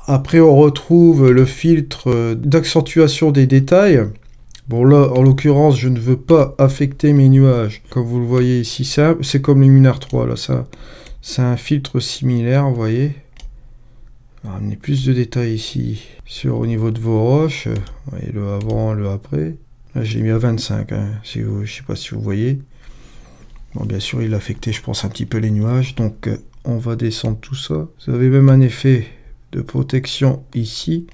Après, on retrouve le filtre d'accentuation des détails. Bon, là, en l'occurrence, je ne veux pas affecter mes nuages. Comme vous le voyez ici, c'est comme Luminar 3. Là, c'est un filtre similaire, vous voyez. On va ramener plus de détails ici au niveau de vos roches. Vous voyez le avant, le après. Là, je l'ai mis à 25. Hein, je ne sais pas si vous voyez. Bon, bien sûr, il a affecté, je pense, un petit peu les nuages. Donc, on va descendre tout ça. Vous avez même un effet de protection ici.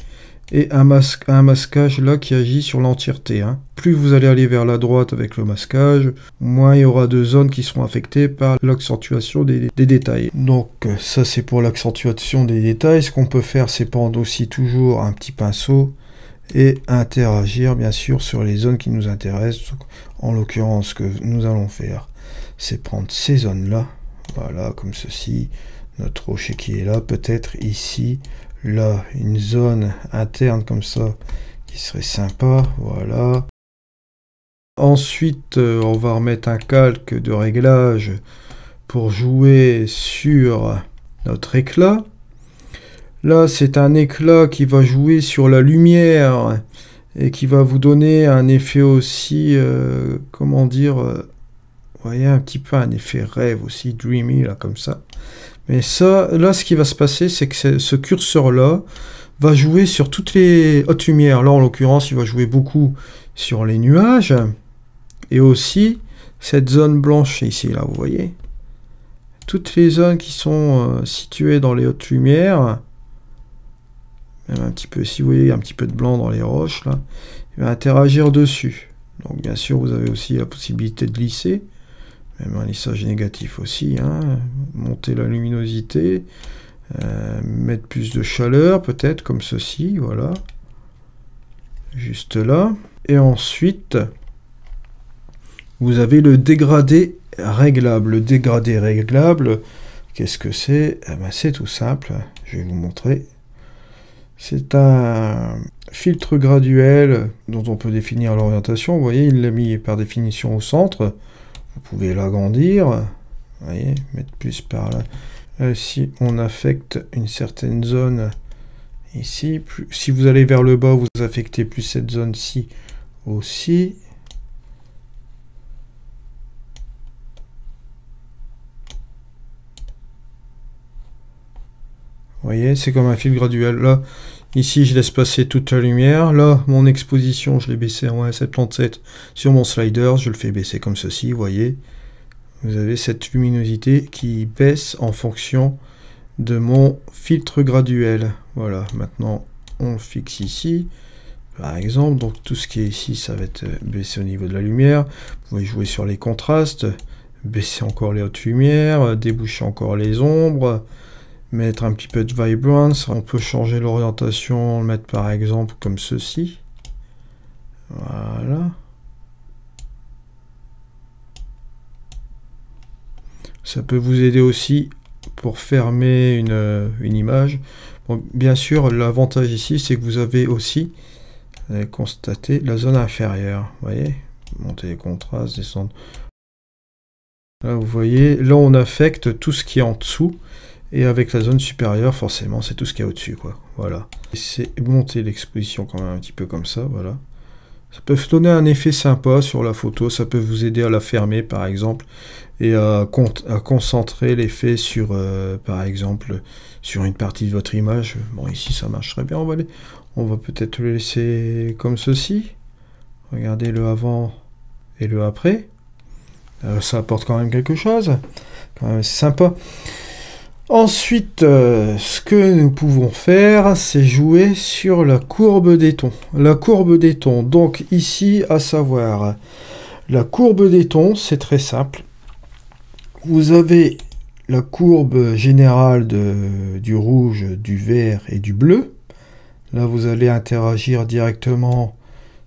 Et un masquage là qui agit sur l'entièreté. Hein. Plus vous allez aller vers la droite avec le masquage, moins il y aura de zones qui seront affectées par l'accentuation des détails. Donc ça c'est pour l'accentuation des détails. Ce qu'on peut faire, c'est prendre aussi toujours un petit pinceau et interagir bien sûr sur les zones qui nous intéressent. En l'occurrence, ce que nous allons faire, c'est prendre ces zones là. Voilà, comme ceci. Notre rocher qui est là, peut-être ici. Là, une zone interne comme ça qui serait sympa, voilà. Ensuite, on va remettre un calque de réglage pour jouer sur notre éclat. Là, c'est un éclat qui va jouer sur la lumière et qui va vous donner un effet aussi, comment dire, vous voyez, un petit peu un effet rêve aussi, dreamy, là, comme ça. Mais ça, là, ce qui va se passer, c'est que ce curseur-là va jouer sur toutes les hautes lumières. Là, en l'occurrence, il va jouer beaucoup sur les nuages. Et aussi, cette zone blanche ici, là, vous voyez. Toutes les zones qui sont situées dans les hautes lumières. Même un petit peu, si vous voyez, un petit peu de blanc dans les roches, là. Il va interagir dessus. Donc, bien sûr, vous avez aussi la possibilité de lisser. Même un lissage négatif aussi, hein. Monter la luminosité, mettre plus de chaleur peut-être comme ceci, voilà, juste là. Et ensuite, vous avez le dégradé réglable. Le dégradé réglable, qu'est-ce que c'est? Eh ben, c'est tout simple, je vais vous montrer. C'est un filtre graduel dont on peut définir l'orientation. Vous voyez, il l'a mis par définition au centre. Vous pouvez l'agrandir, vous voyez, mettre plus par là. Si on affecte une certaine zone ici, si vous allez vers le bas, vous affectez plus cette zone-ci aussi. Vous voyez, c'est comme un fil graduel. Là, ici, je laisse passer toute la lumière. Là, mon exposition, je l'ai baissé à 1,77 sur mon slider. Je le fais baisser comme ceci, vous voyez. Vous avez cette luminosité qui baisse en fonction de mon filtre graduel. Voilà, maintenant, on le fixe ici. Par exemple, donc tout ce qui est ici, ça va être baissé au niveau de la lumière. Vous pouvez jouer sur les contrastes, baisser encore les hautes lumières, déboucher encore les ombres. Mettre un petit peu de vibrance, on peut changer l'orientation, le mettre par exemple comme ceci. Voilà. Ça peut vous aider aussi pour fermer une image. Bon, bien sûr, l'avantage ici, c'est que vous avez aussi, vous allez constater, la zone inférieure. Vous voyez, monter les contrastes, descendre. Là, vous voyez, là on affecte tout ce qui est en dessous. Et avec la zone supérieure, forcément, c'est tout ce qu'il y a au-dessus, quoi. Voilà. C'est monter l'exposition quand même un petit peu comme ça, voilà. Ça peut donner un effet sympa sur la photo, ça peut vous aider à la fermer, par exemple, et à concentrer l'effet sur, par exemple, sur une partie de votre image. Bon, ici, ça marche très bien. On va peut-être le laisser comme ceci. Regardez le avant et le après. Ça apporte quand même quelque chose. Quand même, c'est sympa. Ensuite, ce que nous pouvons faire, c'est jouer sur la courbe des tons. La courbe des tons, donc ici, à savoir, la courbe des tons, c'est très simple. Vous avez la courbe générale du rouge, du vert et du bleu. Là, vous allez interagir directement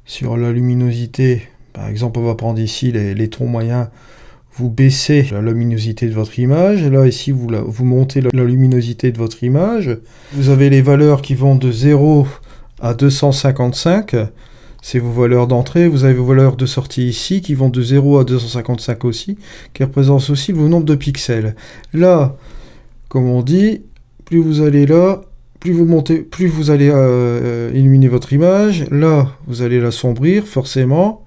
sur la luminosité. Par exemple, on va prendre ici les tons moyens. Vous baissez la luminosité de votre image. Et là, ici, vous montez la luminosité de votre image. Vous avez les valeurs qui vont de 0 à 255. C'est vos valeurs d'entrée. Vous avez vos valeurs de sortie ici qui vont de 0 à 255 aussi, qui représentent aussi le nombre de pixels. Là, comme on dit, plus vous allez là, plus vous montez, plus vous allez illuminer votre image. Là, vous allez l'assombrir, forcément.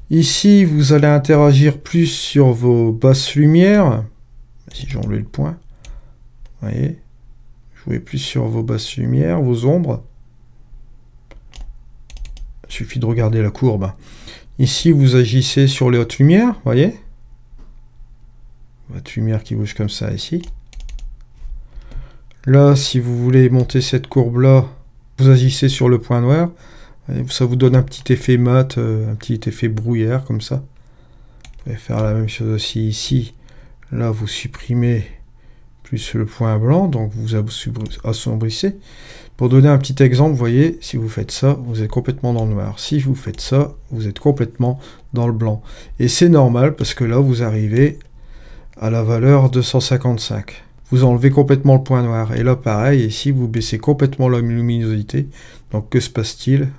Ici, vous allez interagir plus sur vos basses lumières. Si j'enlève le point, vous voyez, jouez plus sur vos basses lumières, vos ombres. Il suffit de regarder la courbe. Ici, vous agissez sur les hautes lumières, vous voyez. Votre lumière qui bouge comme ça ici. Là, si vous voulez monter cette courbe-là, vous agissez sur le point noir. Ça vous donne un petit effet mat, un petit effet brouillard comme ça. Vous pouvez faire la même chose aussi ici. Là, vous supprimez plus le point blanc, donc vous assombrissez. Pour donner un petit exemple, vous voyez, si vous faites ça, vous êtes complètement dans le noir. Si vous faites ça, vous êtes complètement dans le blanc. Et c'est normal parce que là, vous arrivez à la valeur 255. Vous enlevez complètement le point noir. Et là, pareil, ici, vous baissez complètement la luminosité. Donc, que se passe-t-il?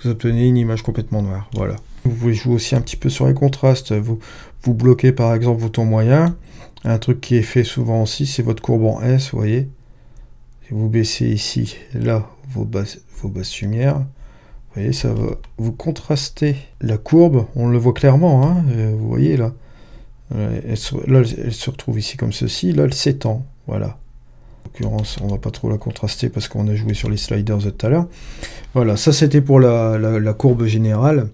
Vous obtenez une image complètement noire. Voilà. Vous pouvez jouer aussi un petit peu sur les contrastes. Vous bloquez, par exemple, vos tons moyens. Un truc qui est fait souvent aussi, c'est votre courbe en S, vous voyez. Si vous baissez ici, là, vos basses lumières, vous voyez, ça va vous contraster la courbe. On le voit clairement, hein, vous voyez, là. Elle se retrouve ici comme ceci, là elle s'étend, voilà. En l'occurrence, on va pas trop la contraster parce qu'on a joué sur les sliders de tout à l'heure. Voilà, ça c'était pour la courbe générale.